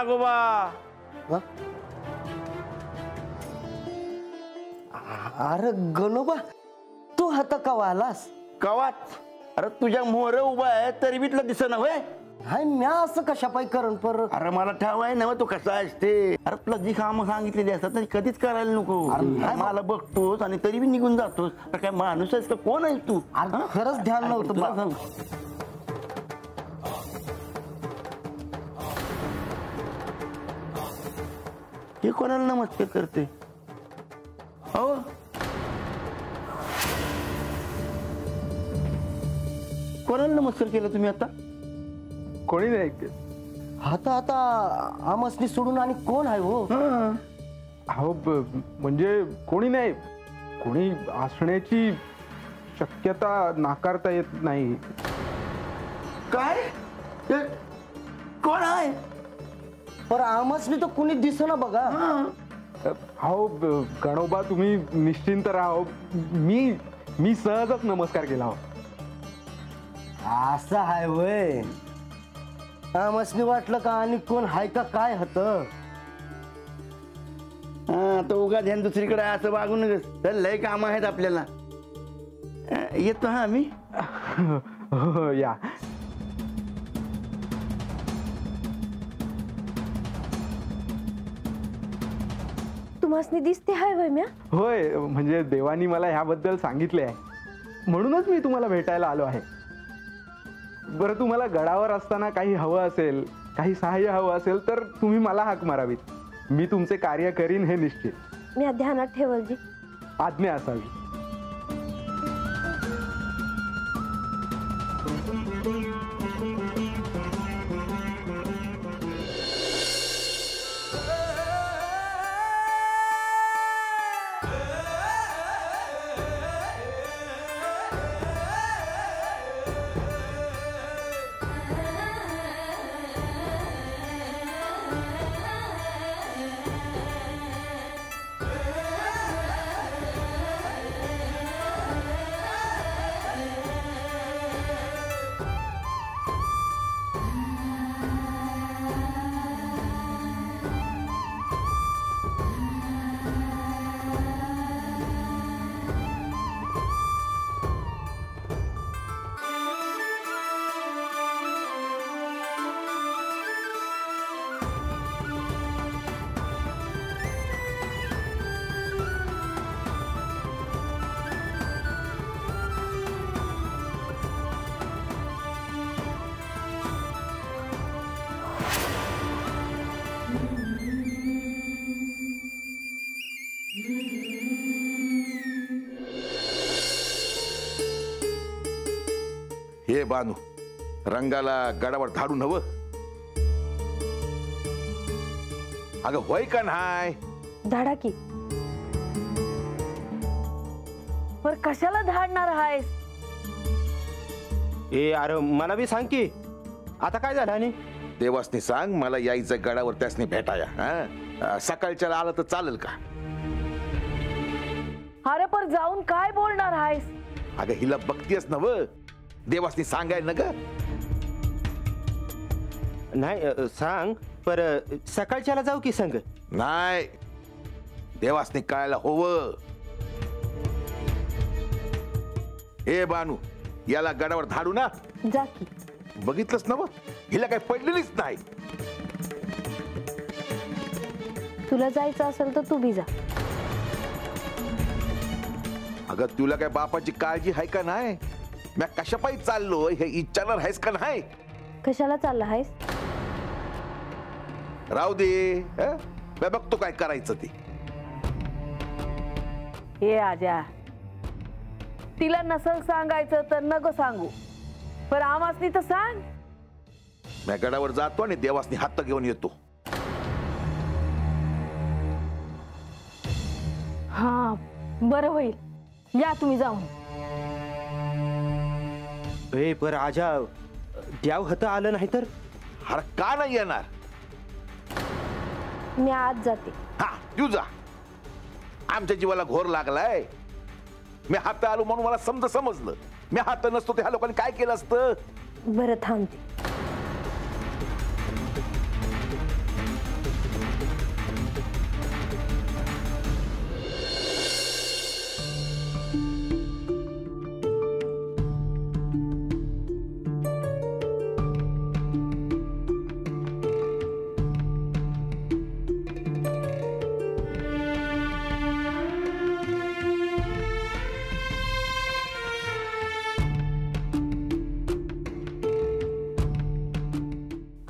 नागोबा. अरे गणोबा, तू हात कवा आलास? कवाच. अरे तुझ्या मोहर उभा आहे तरी बी तुला दिसना होय. हाय, म्या असं कशा पाय करण पर. अरे मला ठावाय ना तू कसा असते. अरे तुला जी कामं सांगितलेली असतात ती कधीच करायला नको. मला बघतोस आणि तरी बी निघून जातोस. काय माणूस आहेस का, कोण आहेस तू? खरंच ध्यान नव्हतं तुला सांग. हे कोणाला नमस्कार करते? हो, कोणाला नमस्कार केला तुम्ही आता? कोणी नाही. आता आमसनी सोडून आणि कोण आहे हो? हो म्हणजे कोणी नाही. कोणी असण्याची शक्यता नाकारता येत नाही. काय? कोण आहे? पर आमसनी तर कुणी दिसना बघा. हो गणोबा, तुम्ही निश्चिंत राहा. मी सहजच नमस्कार केला. हो असं आहे वय. आमसनी वाटलं का आणि कोण हाय का काय होत. आता उगा ध्यान दुसरीकडे असं वागू नका. तर लय काम आहेत आपल्याला. येतो हा मी. या. तुम्हासनी दिसते हाय वय म्या? होय, म्हणजे देवानी मला ह्याबद्दल सांगितले आहे, म्हणूनच मी तुम्हाला भेटायला आलो आहे. बरं, तुम्हाला गडावर असताना काही हवं असेल, काही सहाय्य हवं असेल तर तुम्ही मला हाक मारावीत. मी तुमचे कार्य करीन हे निश्चित. मी ध्यानात ठेवल जी. आज्ञा असावी. हे बानू, रंगाला गडावर धाडून हवं. अगं होय का नाही? धाडा की. पर कशाला धाडणार आहेस? अरे मला बी सांग की आता काय झालं. आणि देवासनी सांग मला यायचं गडावर, त्यासनी भेटाया. सकाळच्या आलं तर चालेल का? अरे पर जाऊन काय बोलणार आहेस? अगं हिला बघतीयस नव, देवासनी सांगाय ना ग. नाही सांग, पर सकाळच्याला जाऊ की संग? नाही, देवासनी कळायला होव. ए बानू, याला गडावर धाडू ना. जा की. बघितलंच नव, हिला काय पडलेलीच नाही. तुला जायचं असेल तर तू बी जा. अगं तुला काय बापाची काळजी आहे का नाही? मी कशापायी चाललो हे इच्छाणार आहेस का नाही? कशाला चालला आहेस? राहू दे, मी बघतो काय करायचं ते. हे आजा, तिला नसल सांगायचं तर नको सांगू, पण आमासनी तर सांग. मी गडावर जातो आणि देवासनी हात घेऊन येतो. हा बरं होईल, या तुम्ही जाऊन. पर आजा द्याव हत आलं नाही तर? अरे का नाही येणार? मी आज जाते. हा तू जा. आमच्या जीवाला घोर लागलाय. मी हात आलो म्हणून मला समजलं. मी हात नसतो ते ह्या लोकांनी काय केलं असतं? बरं थांबते.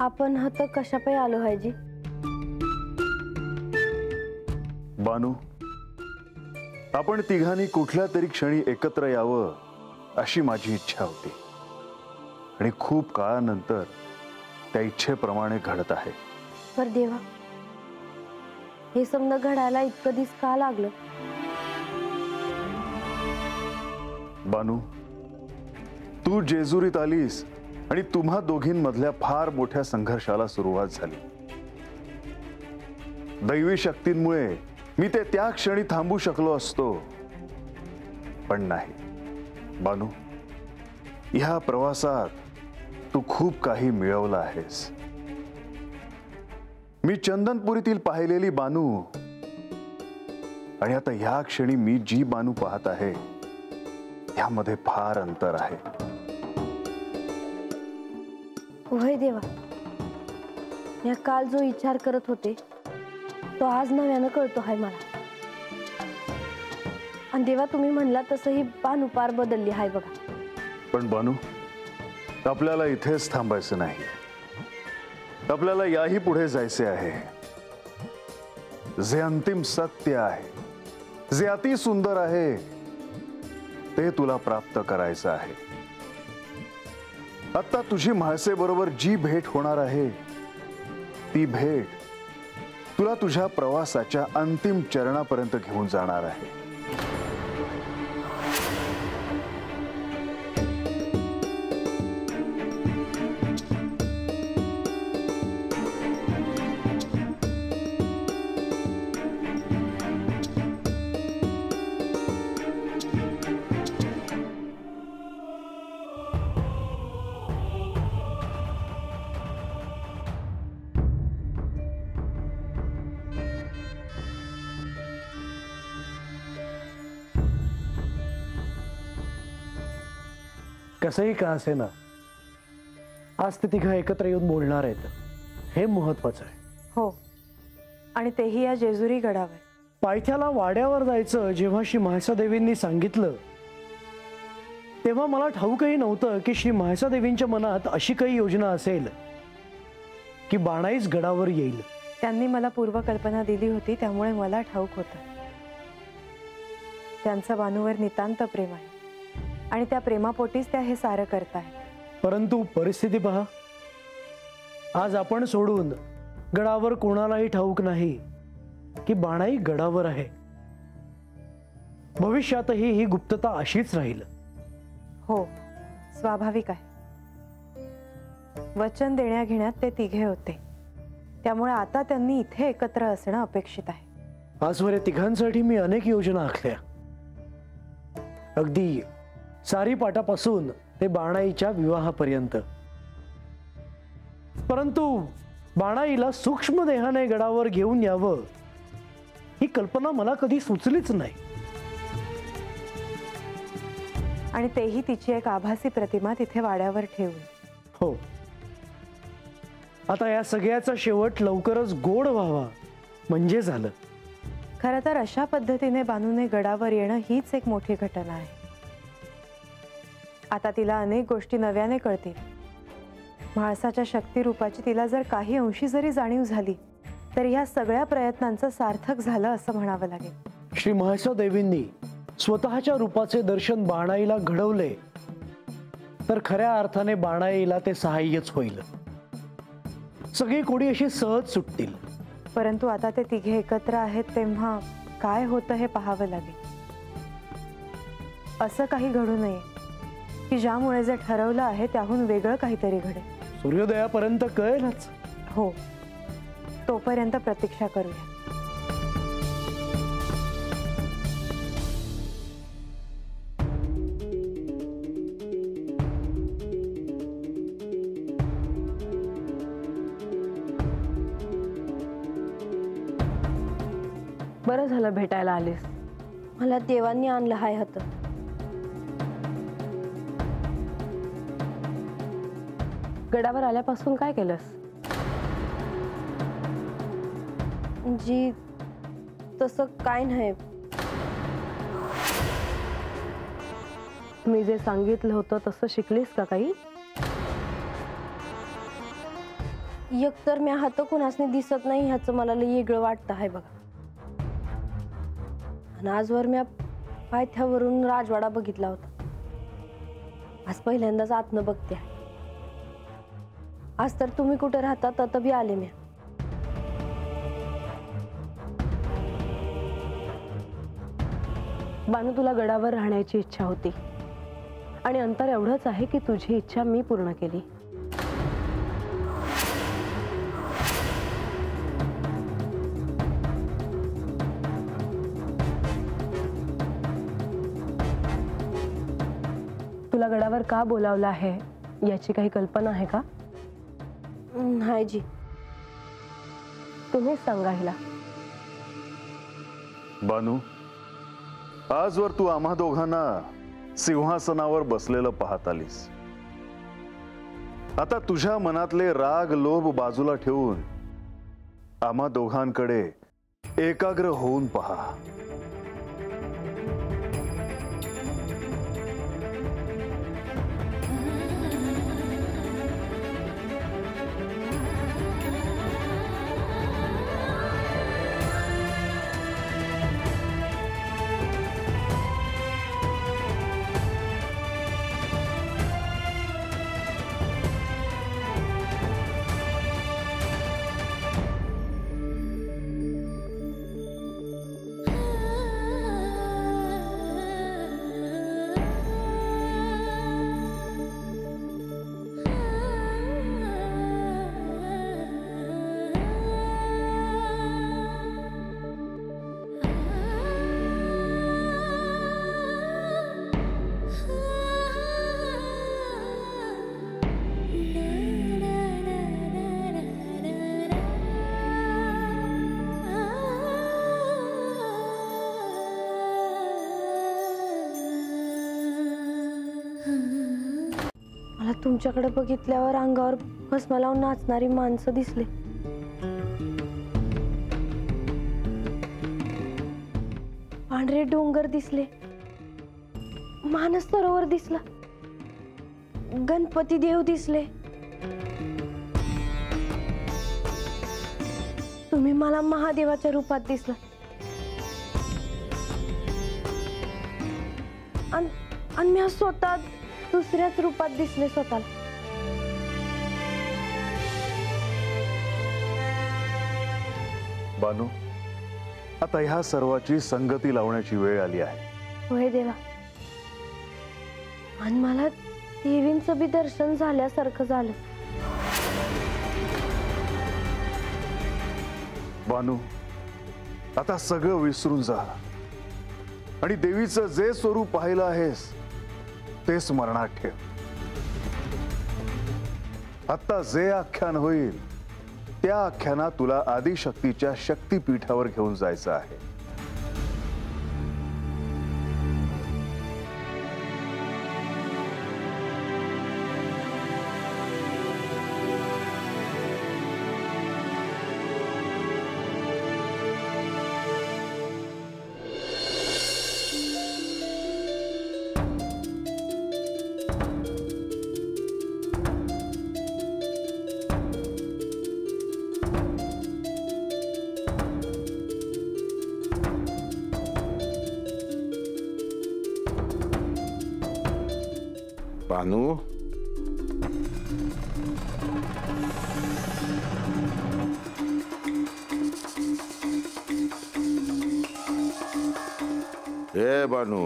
आपण हात कशापायी आलो हायजी? बानू, आपण तिघांनी कुठल्या तरी क्षणी एकत्र यावं अशी माझी इच्छा होती आणि खूप काळानंतर त्या इच्छेप्रमाणे घडत आहे. पर देवा, हे समजा घडायला इतकं दिस का लागलं? बानू, तू जेजुरीत आलीस आणि तुम्हा दोघींमधल्या फार मोठ्या संघर्षाला सुरुवात झाली. दैवी शक्तींमुळे मी ते त्या क्षणी थांबू शकलो असतो, पण नाही. बानू, ह्या प्रवासात तू खूप काही मिळवलं आहेस. मी चंदनपुरीतील पाहिलेली बानू आणि आता ह्या क्षणी मी जी बानू पाहत आहे यामध्ये फार अंतर आहे. वय देवा, या काल जो विचार करत होते तो आज नव्यानं कळतो आहे मला. आणि देवा, तुम्ही म्हणला तसं ही बानू पार बदलली आहे बघा. पण बानू, आपल्याला इथेच थांबायचं नाही. आपल्याला याही पुढे जायचे आहे. जे अंतिम सत्य आहे, जे अति सुंदर आहे, ते तुला प्राप्त करायचं आहे. आता तुझी म्हाळसे बरोबर जी भेट होणार आहे ती भेट तुला तुझ्या प्रवासाच्या अंतिम चरणापर्यंत घेऊन जाणार आहे. कसंही का असे ना, आज ते तिघं एकत्र येऊन बोलणार आहेत, हे महत्वाचं आहे. हो, आणि तेही या जेजुरी गडावर. पायथ्याला वाड्यावर जायचं जेव्हा श्री म्हाळसादेवींनी सांगितलं तेव्हा मला ठाऊकही नव्हतं की श्री म्हाळसादेवींच्या मनात अशी काही योजना असेल की बाणाईच गडावर येईल. त्यांनी मला पूर्वकल्पना दिली होती, त्यामुळे मला ठाऊक होतं त्यांचं बानूवर नितांत प्रेम आहे आणि त्या प्रेमापोटीच त्या हे सारं करताय. परंतु परिस्थिती पहा, आज आपण सोडून गडावर कोणालाही ठाऊक नाही की बाणाई गडावर आहे. भविष्यातही ही गुप्तता अशीच राहील. हो, स्वाभाविक आहे. वचन देण्या घेण्यात ते तिघे होते, त्यामुळे आता त्यांनी इथे एकत्र असणं अपेक्षित आहे. आजवर या तिघांसाठी मी अनेक योजना आखल्या, अगदी सारीपाटापासून ते बाणाईच्या विवाहापर्यंत. परंतु बाणाईला सूक्ष्म देहाने गडावर घेऊन यावं ही कल्पना मला कधी सुचलीच नाही. आणि तेही तिची एक आभासी प्रतिमा तिथे वाड्यावर ठेवून. हो, आता या सगळ्याचा शेवट लवकरच गोड व्हावा म्हणजे झालं. खरं तर अशा पद्धतीने बानूने गडावर येणं हीच एक मोठी घटना आहे. आता तिला अनेक गोष्टी नव्याने कळतील. म्हाळसाच्या शक्तिरूपाची तिला जर काही अंशी जरी जाणीव झाली तर या सगळ्या प्रयत्नांचं सार्थक झालं असं म्हणावं लागेल. श्री म्हाळसादेवींनी स्वतःच्या रूपाचे दर्शन बाणाईला घडवले तर खऱ्या अर्थाने बाणाईला ते सहाय्यच होईल. सगळी कोडी अशी सहज सुटतील. परंतु आता ते तिघे एकत्र आहेत तेव्हा काय होतं हे पाहावं लागेल. असं काही घडू नये की ज्यामुळे जे ठरवलं आहे त्याहून वेगळं काहीतरी घडेल. सूर्योदयापर्यंत कळेलच. हो, तोपर्यंत प्रतीक्षा करूया. बरं झालं भेटायला आलीस. मला देवांनी आणलं हाय हात. गडावर आल्यापासून काय केलंस? जी, तसं काय नाही. मी जे सांगितलं होतं तसं शिकलीस का काही? एकतर मी हात कुणासने दिसत नाही ह्याचं मला लई वेगळं वाटतं आहे बघा. आणि आजवर मी पायथ्यावरून राजवाडा बघितला होता. आज पहिल्यांदाच आतनं बघते. आज तर तुम्ही कुठे राहता तर बी आले मी. बानू, तुला गडावर राहण्याची इच्छा होती आणि अंतर एवढंच आहे की तुझी इच्छा मी पूर्ण केली. तुला गडावर का बोलावलं आहे याची काही कल्पना आहे का? नाही जी. तुम्हीच सांगा हिला. बानू, आजवर तू आम्हा दोघांना सिंहासनावर बसलेलं पाहत आलीस. आता तुझ्या मनातले राग लोभ बाजूला ठेवून आम्हा दोघांकडे एकाग्र होऊन पहा. मला तुमच्याकडे बघितल्यावर अंगावर भस्म लावून नाचणारी माणसं दिसले. पांढरे डोंगर दिसले. मानस सरोवर दिसला. गणपती देव दिसले. तुम्ही मला महादेवाच्या रूपात दिसला. आणि मी स्वतः दुसऱ्याच रूपात दिसले स्वतःला. बानू, आता ह्या सर्वाची संगती लावण्याची वेळ आली आहे. होय देवा. आणि मला देवींचं बी दर्शन झाल्यासारखं झालं. बानू, आता सगळं विसरून जा आणि देवीचं जे स्वरूप पाहिलं आहेस ते स्मरणात ठेव. आता जे आख्यान होईल त्या आख्यानात तुला आदिशक्तीच्या शक्तीपीठावर घेऊन जायचं आहे. बानू, ए बानू,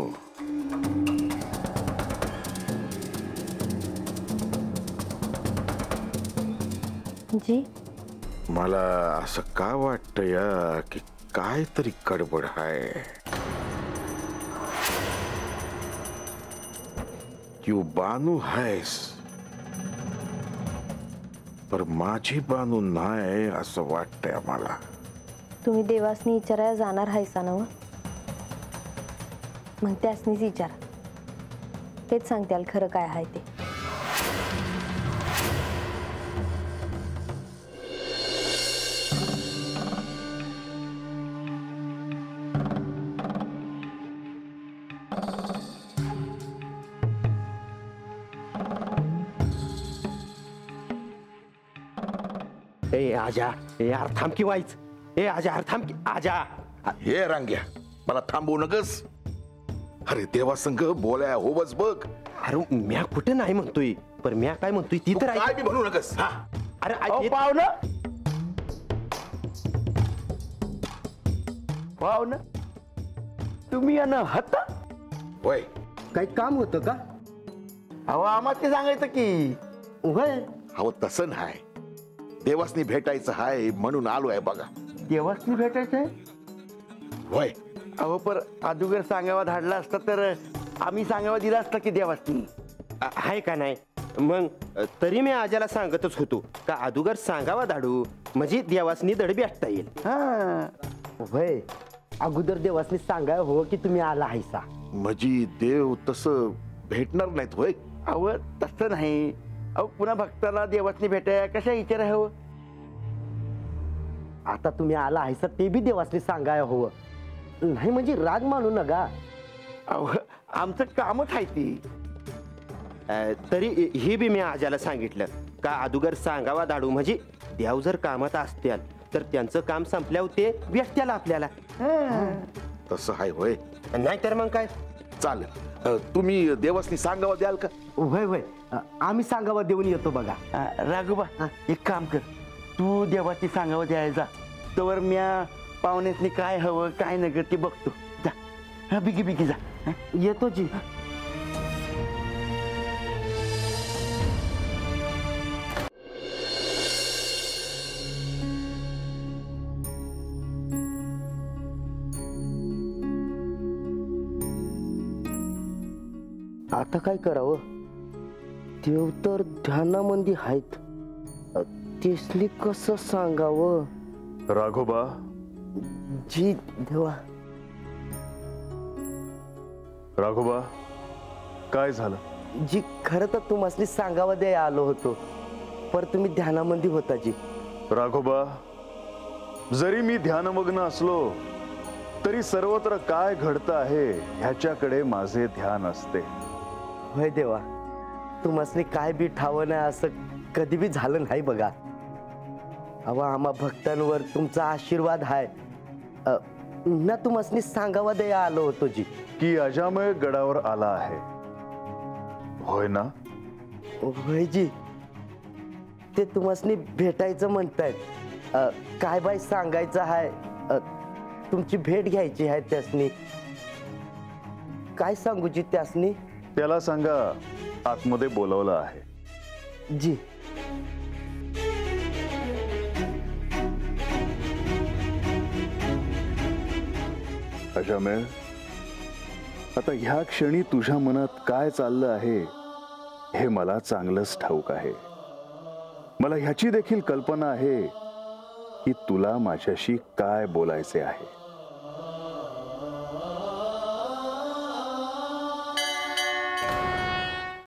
जी. मला असं का वाटतं या की काहीतरी गडबड आहे. तू बानू आहेस पर माझी बानू नाही असं वाटतंय मला. तुम्ही देवासनी विचारायला जाणार आहेसा ना? मग त्यासनीच विचारा. तेच सांगत्याल खरं काय आहे ते. ए आजा ए यार थांब की वाईच ए आजा यार थांब की आजा हे रांग्या मला थांबवू नकस. अरे देवा संघ बोलाय होवच बघ. अरे म्या कुठे नाही म्हणतोय पण म्या काय म्हणतोय ती तर काय बी म्हणू नकस. अरे पाहुणं पाहुणं तुम्ही यानं हत्ता होय काही काम होतं का? अहो आम्हाला ते सांगायचं की होय अहो तसं नाही, देवासनी भेटायचं हाय म्हणून आलोय बघा. देवासनी भेटायचंय. होय अहो पर अदुगर सांगावा धाडला असता तर आम्ही सांगावा दिला असता की देवासनी. आहे का नाही मग तरी मी आजाला सांगतच होतो का अदुगर सांगावा धाडू म्हणजे देवासनी दडबी असता येईल. होय अगोदर देवासनी सांगाय हो की तुम्ही आला हायसा. म्हणजे देव तसं भेटणार नाहीत होय. अहो तसं नाही. अहो पुन्हा भक्ताला देवासनी भेटाय कशा विचार हवं. आता तुम्ही आला हायसा ते बी देवासनी सांगाय हो नाही म्हणजे राग मानू नका. अहो आमचं कामच आहे ती. तरी हे बी मी आजाला सांगितलं का अदुगर सांगावा धाडू म्हणजे देव जर कामात असत्याल तर त्यांचं काम संपल्यावर ते भेटत्याला आपल्याला. तसं हाय होय. नाहीतर मग काय चालेल. तुम्ही देवासनी सांगावा द्याल का? होय होय आम्ही सांगावा देऊन येतो बघा. राघोबा एक काम कर, तू देवाची सांगावं द्यायचा तवर म्या पाहुण्यासनी काय हवं काय नगर ते बघतो. जा हा बिगी बिगी जा. येतो जी. आता काय करावं. देव तर ध्यानामंदी आहेत तेसनी कसं सांगावं. राघोबा जी देवा. राघोबा काय झालं? जी खरं तर तुम्हाला सांगावं द्याय आलो होतो पर तुम्ही ध्यानामंदी होता जी. राघोबा जरी मी ध्यानमग्न असलो तरी सर्वत्र काय घडतं आहे ह्याच्याकडे माझे ध्यान असते. होय देवा तुम्हाला काय बी ठावं नाही असं कधी बी झालं नाही बघा. अहो आम्हा भक्तांवर तुमचा आशीर्वाद आहे ना तुम्हाला सांगावा द्याय आलो होतो जी. की अजामय गडावर आला आहे होय ना? होय जी ते तुम्हाला भेटायचं म्हणतायत. काय बाय सांगायचं आहे तुमची भेट घ्यायची आहे त्यासनी. काय सांगू जी त्यासनी? त्याला सांगा आतमध्ये बोलवलं आहे. जी. अजामेळ आता ह्या क्षणी तुझ्या मनात काय चाललं आहे हे मला चांगलंच ठाऊक आहे. मला ह्याची देखील कल्पना आहे की तुला माझ्याशी काय बोलायचे आहे.